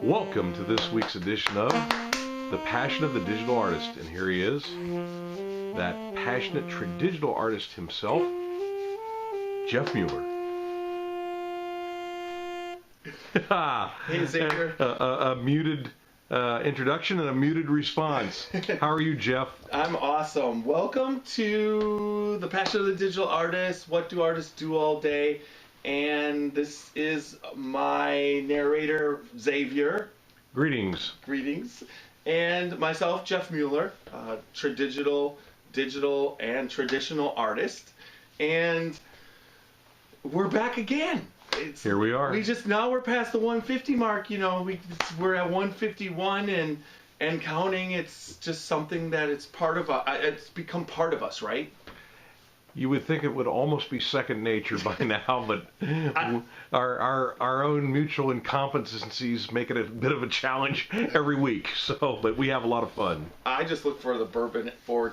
Welcome to this week's edition of The Passion of the Digital Artist. And here he is, that passionate digital artist himself, Jeff Mueller. Hey, Xavier. A muted introduction and a muted response. How are you, Jeff? I'm awesome. Welcome to The Passion of the Digital Artist. What do artists do all day? And this is my narrator, Xavier. Greetings. Greetings. And myself, Jeff Mueller, digital and traditional artist. And we're back again. Here we are. We're past the 150 mark. You know, we're at 151 and counting. It's just something that it's it's become part of us, right? You would think it would almost be second nature by now, but our own mutual incompetencies make it a bit of a challenge every week. So, but we have a lot of fun. I just look forward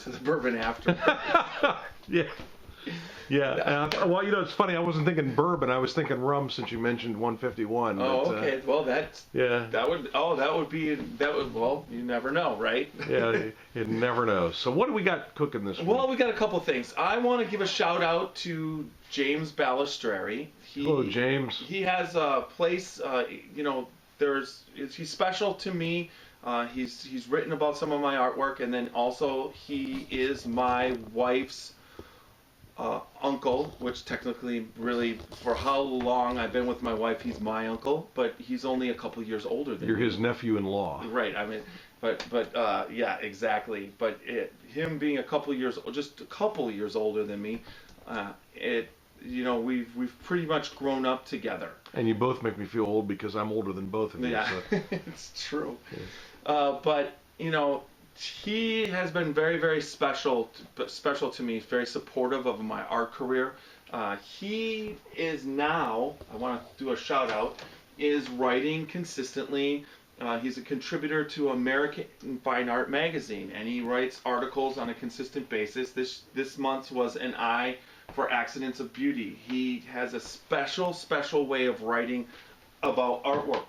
to the bourbon after. Yeah. Yeah. Well, you know, it's funny. I wasn't thinking bourbon. I was thinking rum, since you mentioned 151. Oh, but, okay. Well, well, you never know, right? Yeah, you never know. So what do we got cooking this week? Well, we got a couple things. I want to give a shout out to James Balestrieri. Hello, James. He has a place, he's special to me. He's written about some of my artwork, and then also he is my wife's uncle, which technically, really, for how long I've been with my wife, he's my uncle, but he's only a couple years older than me. You're his nephew-in-law. Right. I mean, but yeah, exactly. But him being just a couple years older than me, we've pretty much grown up together. And you both make me feel old because I'm older than both of you. Yeah, so. It's true. Yeah. But he has been very, very special to me, very supportive of my art career. He is now, I want to do a shout out, is writing consistently. He's a contributor to American Fine Art magazine, and he writes articles on a consistent basis. This month was An Eye for Accidents of Beauty. He has a special way of writing about artwork.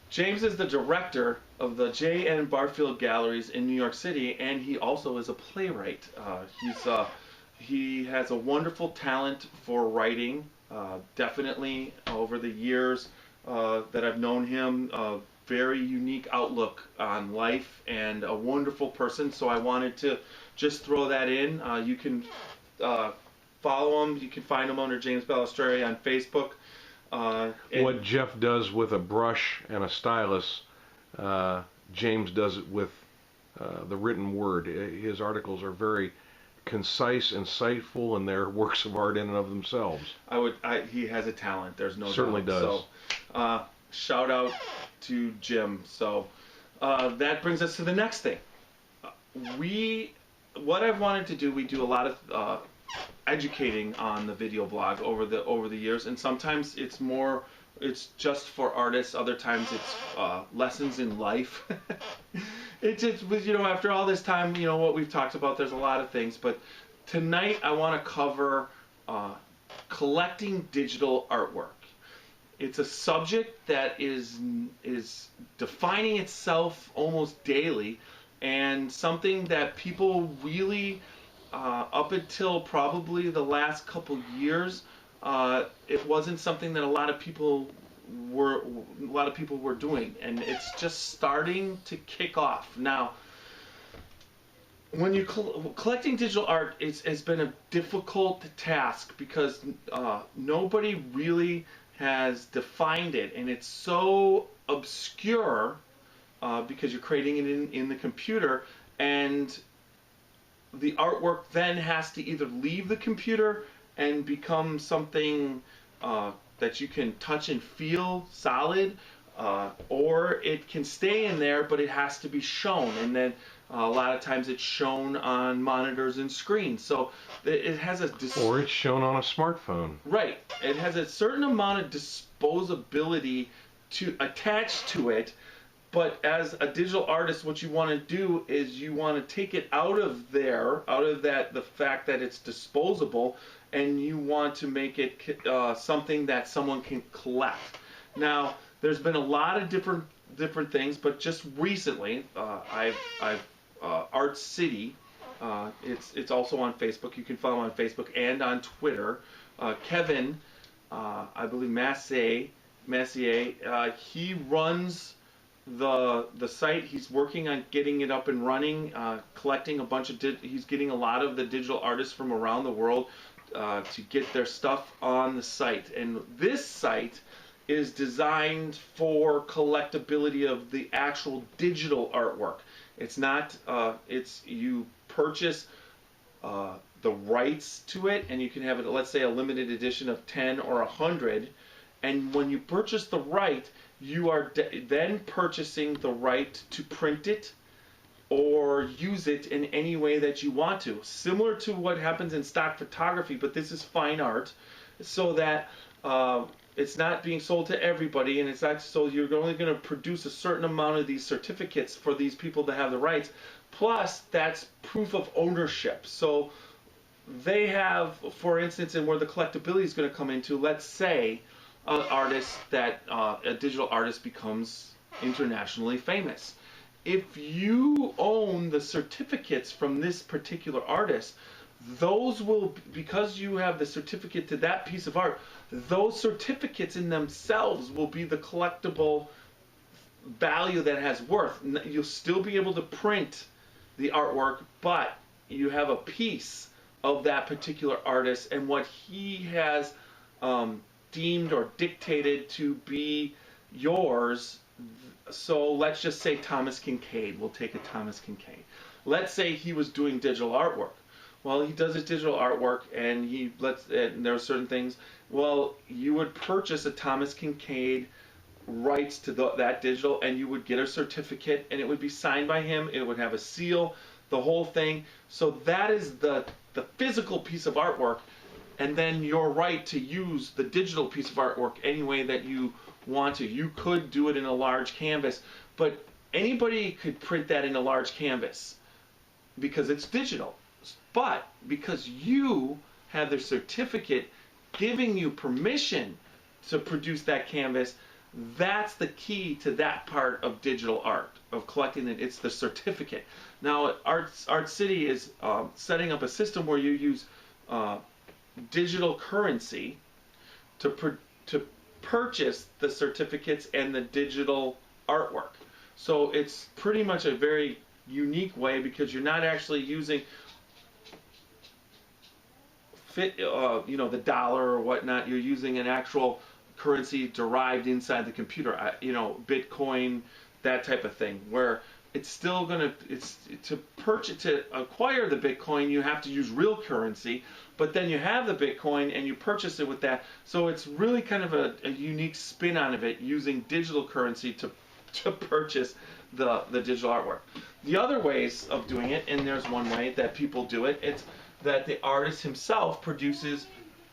James is the director of the J.N. Barfield Galleries in New York City, and he also is a playwright. He has a wonderful talent for writing. Definitely over the years that I've known him, a very unique outlook on life and a wonderful person. So I wanted to just throw that in. You can follow him. You can find him under James Balestrieri on Facebook. What Jeff does with a brush and a stylus, James does it with the written word. His articles are very concise, insightful, and they're works of art in and of themselves. He has a talent. There's no Certainly doubt. Does. So, shout out to Jim. So that brings us to the next thing. What I've wanted to do, we do a lot of educating on the video blog over the years, and sometimes it's just for artists, other times it's lessons in life. It just, after all this time, what we've talked about, there's a lot of things, but tonight I want to cover collecting digital artwork. It's a subject that is defining itself almost daily, and something that people really up until probably the last couple years, it wasn't something that a lot of people were doing, and it's just starting to kick off now. When you're collecting digital art, it's been a difficult task because nobody really has defined it, and it's so obscure because you're creating it in the computer, and the artwork then has to either leave the computer and become something that you can touch and feel solid, or it can stay in there, but it has to be shown, and then a lot of times it's shown on monitors and screens. So it has or it's shown on a smartphone. Right. It has a certain amount of disposability to attach to it. But as a digital artist, what you want to do is you want to take it out of the fact that it's disposable, and you want to make it something that someone can collect. Now, there's been a lot of different things, but just recently, I've Art City. It's also on Facebook. You can follow him on Facebook and on Twitter. Kevin, I believe Massier, he runs the site. He's working on getting it up and running, collecting a bunch of. He's getting a lot of the digital artists from around the world to get their stuff on the site. And this site is designed for collectability of the actual digital artwork. It's not. You purchase the rights to it, and you can have it. Let's say a limited edition of 10 or 100. And when you purchase the right, you are then purchasing the right to print it or use it in any way that you want to. Similar to what happens in stock photography, but this is fine art, so that it's not being sold to everybody, and it's not so you're only going to produce a certain amount of these certificates for these people to have the rights. Plus, that's proof of ownership. So they have, for instance, and where the collectability is going to come into, let's say an artist that a digital artist becomes internationally famous. If you own the certificates from this particular artist, those will, because you have the certificate to that piece of art, those certificates in themselves will be the collectible value that has worth. You'll still be able to print the artwork, but you have a piece of that particular artist and what he has deemed or dictated to be yours. So let's just say Thomas Kinkade. We'll take a Thomas Kinkade. Let's say he was doing digital artwork. Well, he does his digital artwork, and and there are certain things. Well, you would purchase a Thomas Kinkade rights to that digital, and you would get a certificate, and it would be signed by him. It would have a seal, the whole thing. So that is the physical piece of artwork, and then your right to use the digital piece of artwork any way that you want to. You could do it in a large canvas, but anybody could print that in a large canvas because it's digital. But because you have the certificate giving you permission to produce that canvas, that's the key to that part of digital art, of collecting it. It's the certificate. Now, Art City is setting up a system where you use digital currency to purchase the certificates and the digital artwork. So it's pretty much a very unique way, because you're not actually using the dollar or whatnot. You're using an actual currency derived inside the computer, Bitcoin, that type of thing, where it's still to acquire the Bitcoin, you have to use real currency, but then you have the Bitcoin and you purchase it with that. So it's really kind of a unique spin on it, using digital currency to purchase the digital artwork. The other ways of doing it, and there's one way that people do it, it's that the artist himself produces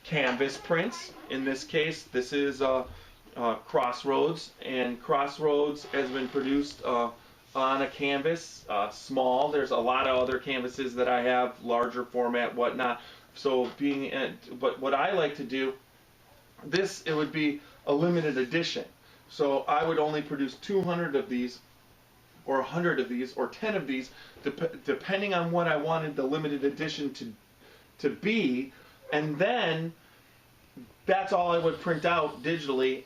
canvas prints. In this case, this is Crossroads, and Crossroads has been produced on a canvas, small. There's a lot of other canvases that I have, larger format, whatnot. So but what I like to do, it would be a limited edition. So I would only produce 200 of these, or 100 of these, or 10 of these, depending on what I wanted the limited edition to be, and then that's all I would print out digitally,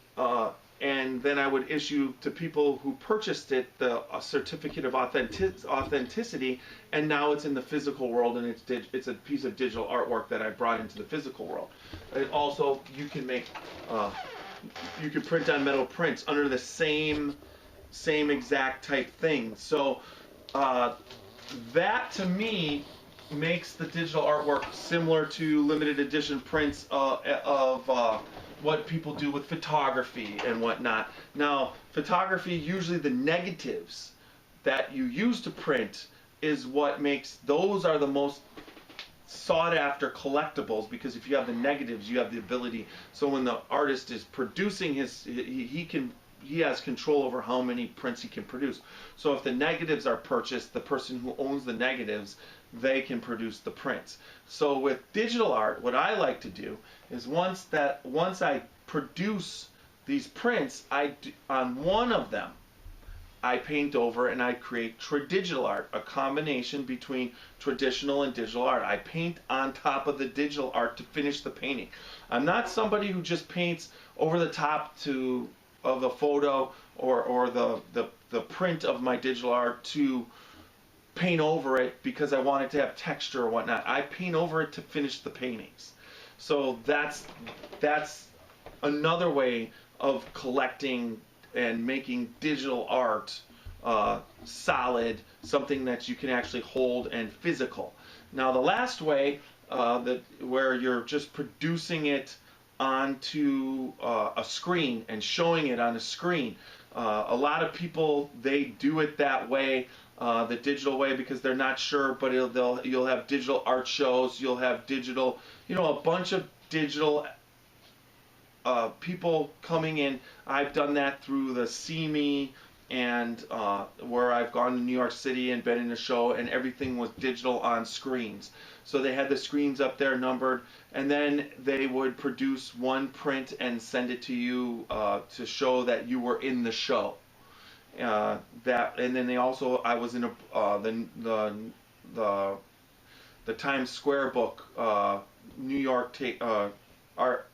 and then I would issue to people who purchased it a certificate of authenticity, and now it's in the physical world, and it's a piece of digital artwork that I brought into the physical world. And also, you can print on metal prints under the same exact type thing. So that to me makes the digital artwork similar to limited edition prints of what people do with photography and whatnot. Now, photography, usually the negatives that you use to print is what makes, those are the most sought after collectibles, because if you have the negatives, you have the ability, so when the artist is producing he has control over how many prints he can produce. So if the negatives are purchased, the person who owns the negatives, they can produce the prints. So with digital art, what I like to do is once I produce these prints, on one of them, I paint over and I create digital art, a combination between traditional and digital art. I paint on top of the digital art to finish the painting. I'm not somebody who just paints over the top of a photo or the print of my digital art to paint over it because I want it to have texture or whatnot. I paint over it to finish the paintings. So that's another way of collecting and making digital art solid, something that you can actually hold and physical. Now the last way, where you're just producing it onto a screen and showing it on a screen. A lot of people, they do it that way, the digital way, because they're not sure, but you'll have digital art shows, you'll have digital, a bunch of digital people coming in. I've done that through the See Me, and where I've gone to New York City and been in a show, and everything was digital on screens. So they had the screens up there numbered, and then they would produce one print and send it to you to show that you were in the show. And then they also, I was in the Times Square book, New York art.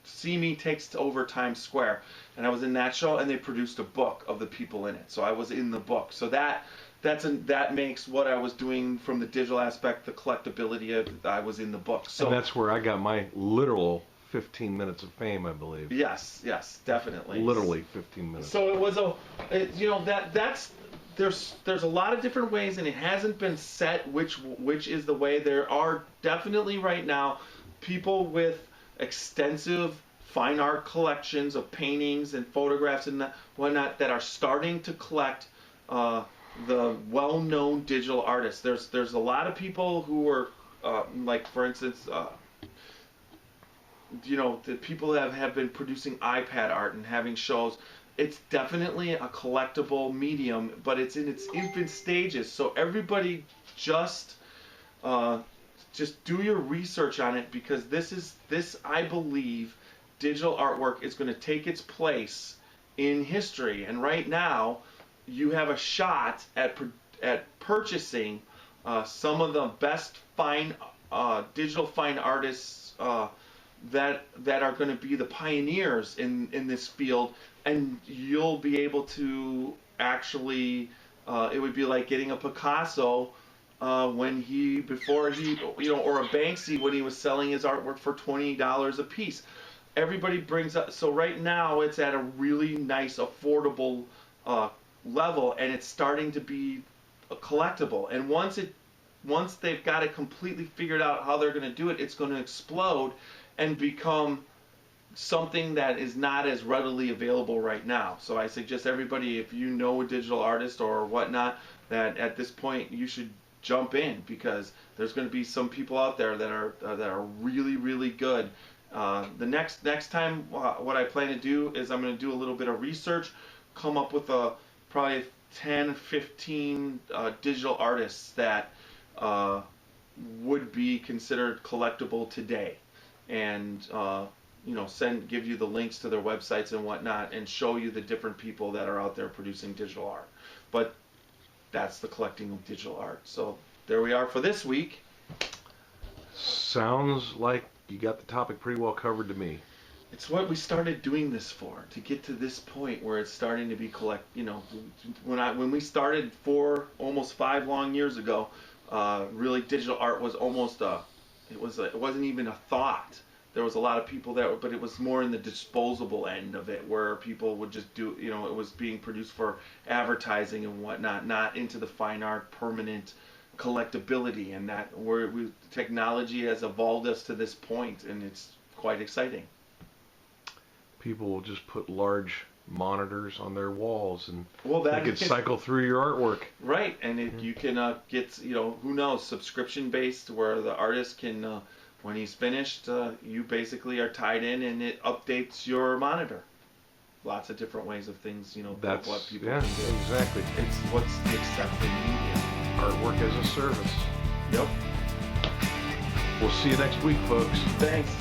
See Me takes over Times Square, and I was in that show, and they produced a book of the people in it. So I was in the book. So that makes what I was doing from the digital aspect, the collectability of I was in the book. So and that's where I got my literal 15 minutes of fame, I believe. Yes, definitely. Literally 15 minutes. So it was there's a lot of different ways, and it hasn't been set which is the way. There are definitely right now people with extensive fine art collections of paintings and photographs and whatnot that are starting to collect the well-known digital artists. There's a lot of people who are like, for instance, the people that have been producing iPad art and having shows. It's definitely a collectible medium, but it's in its infant stages. So everybody just do your research on it, because this I believe digital artwork is going to take its place in history. And right now you have a shot at purchasing some of the best digital fine artists that are going to be the pioneers in this field, and you'll be able to actually it would be like getting a Picasso or a Banksy when he was selling his artwork for $20 a piece. Everybody brings up, so right now it's at a really nice, affordable level, and it's starting to be collectible. And once they've got it completely figured out how they're going to do it, it's going to explode and become something that is not as readily available right now. So I suggest everybody, if you know a digital artist or whatnot, that at this point you should jump in, because there's going to be some people out there that are really, really good. The next time, what I plan to do is I'm going to do a little bit of research, come up with probably 10, 15 digital artists that would be considered collectible today, and give you the links to their websites and whatnot, and show you the different people that are out there producing digital art. But that's the collecting of digital art. So there we are for this week. Sounds like you got the topic pretty well covered to me. It's what we started doing this for, to get to this point where it's starting to be when we started almost 5 long years ago, really digital art was almost it wasn't even a thought. There was a lot of people but it was more in the disposable end of it, where people would just do, it was being produced for advertising and whatnot, not into the fine art permanent collectability, and that technology has evolved us to this point, and it's quite exciting. People will just put large monitors on their walls, and they could cycle through your artwork. Right, and you can get, who knows, subscription based, where the artist can, when he's finished, you basically are tied in, and it updates your monitor. Lots of different ways of things, That's what people can do. Exactly. It's what's the accepted medium. Artwork as a service. Yep. We'll see you next week, folks. Thanks.